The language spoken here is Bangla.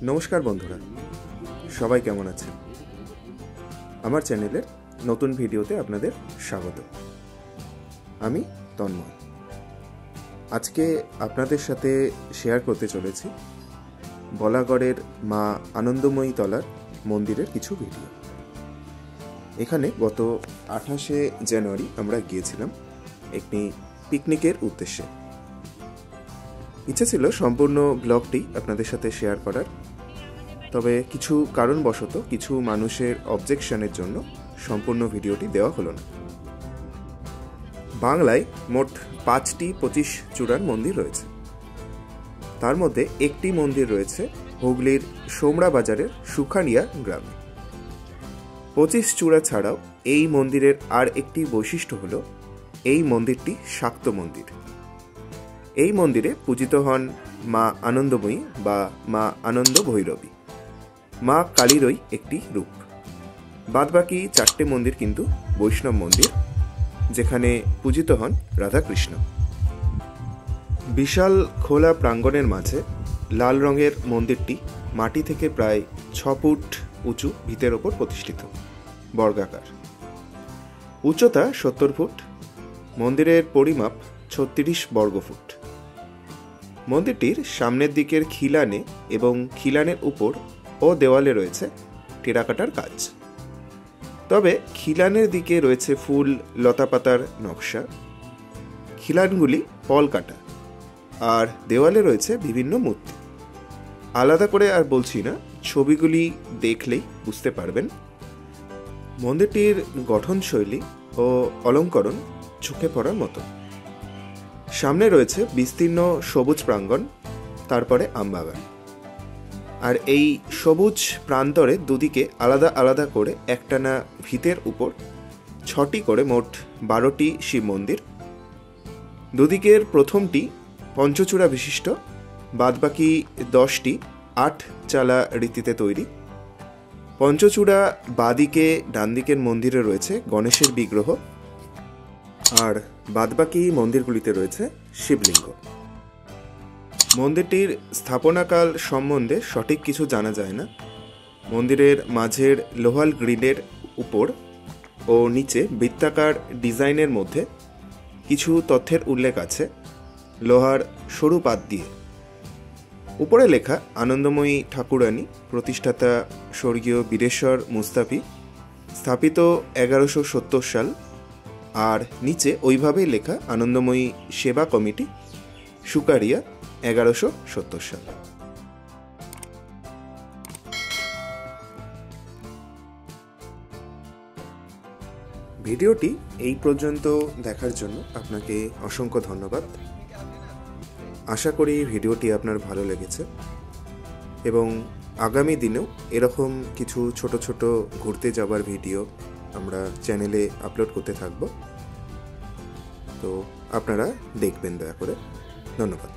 নমস্কার বন্ধুরা, সবাই কেমন আছেন? আমার চ্যানেলের নতুন ভিডিওতে আপনাদের স্বাগত। আমি তন্ময়। আজকে আপনাদের সাথে শেয়ার করতে চলেছি বলাগড়ের মা আনন্দময়ী তলার মন্দিরের কিছু ভিডিও। এখানে গত 28শে জানুয়ারি আমরা গিয়েছিলাম একটি পিকনিকের উদ্দেশ্যে। ইচ্ছে ছিল সম্পূর্ণ ব্লগটি আপনাদের সাথে শেয়ার করার, তবে কিছু কারণবশত কিছু মানুষের অবজেকশনের জন্য সম্পূর্ণ ভিডিওটি দেওয়া হলো না। বাংলায় মোট 5টি 25 চূড়ার মন্দির রয়েছে। তার মধ্যে একটি মন্দির রয়েছে হুগলির সোমরা বাজারের সুখানিয়া গ্রামে। 25 চূড়া ছাড়াও এই মন্দিরের আর একটি বৈশিষ্ট্য হল এই মন্দিরটি শাক্ত মন্দির। এই মন্দিরে পূজিত হন মা আনন্দময়ী বা মা আনন্দ ভৈরবী, মা কালীরই একটি রূপ। বাদবাকি 4টে মন্দির কিন্তু বৈষ্ণব মন্দির, যেখানে পূজিত হন রাধাকৃষ্ণ। বিশাল খোলা প্রাঙ্গণের মাঝে লাল রঙের মন্দিরটি মাটি থেকে প্রায় 6 ফুট উঁচু ভিতের ওপর প্রতিষ্ঠিত, বর্গাকার। উচ্চতা 70 ফুট, মন্দিরের পরিমাপ 36 বর্গফুট। মন্দিরটির সামনের দিকের খিলানে এবং খিলানের উপর ও দেওয়ালে রয়েছে টেরাকোটার কাজ। তবে খিলানের দিকে রয়েছে ফুল লতাপাতার নকশা, খিলানগুলি পল কাটা, আর দেওয়ালে রয়েছে বিভিন্ন মূর্তি। আলাদা করে আর বলছি না, ছবিগুলি দেখলেই বুঝতে পারবেন। মন্দিরটির গঠনশৈলী ও অলঙ্করণ চোখে পড়ার মতো। সামনে রয়েছে বিস্তীর্ণ সবুজ প্রাঙ্গণ, তারপরে আমবাগান। আর এই সবুজ প্রান্তরে দুদিকে আলাদা আলাদা করে একটানা ভিতের উপর 6টি করে মোট 12টি শিব মন্দির। দুদিকের প্রথমটি পঞ্চচূড়া বিশিষ্ট, বাদবাকি 10টি 8 চালা রীতিতে তৈরি। পঞ্চচূড়া বাদিকে ডান দিকের মন্দিরে রয়েছে গণেশের বিগ্রহ, আর বাদবাকি মন্দিরগুলিতে রয়েছে শিবলিঙ্গ। মন্দিরটির স্থাপনাকাল সম্বন্ধে সঠিক কিছু জানা যায় না। মন্দিরের মাঝের লোহাল গ্রিলের উপর ও নিচে বৃত্তাকার ডিজাইনের মধ্যে কিছু তথ্যের উল্লেখ আছে লোহার সরু পাত দিয়ে। উপরে লেখা আনন্দময়ী ঠাকুরানী, প্রতিষ্ঠাতা স্বর্গীয় বীরেশ্বর মুস্তাফি, স্থাপিত 1170 সাল। আর নিচে ওইভাবেই লেখা আনন্দময়ী সেবা কমিটি, সুকারিয়া, 1170 সাল। ভিডিওটি এই পর্যন্ত দেখার জন্য আপনাকে অসংখ্য ধন্যবাদ। আশা করি ভিডিওটি আপনার ভালো লেগেছে এবং আগামী দিনেও এরকম কিছু ছোট ছোট ঘুরতে যাবার ভিডিও আমরা চ্যানেলে আপলোড করতে থাকব। তো আপনারা দেখবেন দয়া করে। ধন্যবাদ।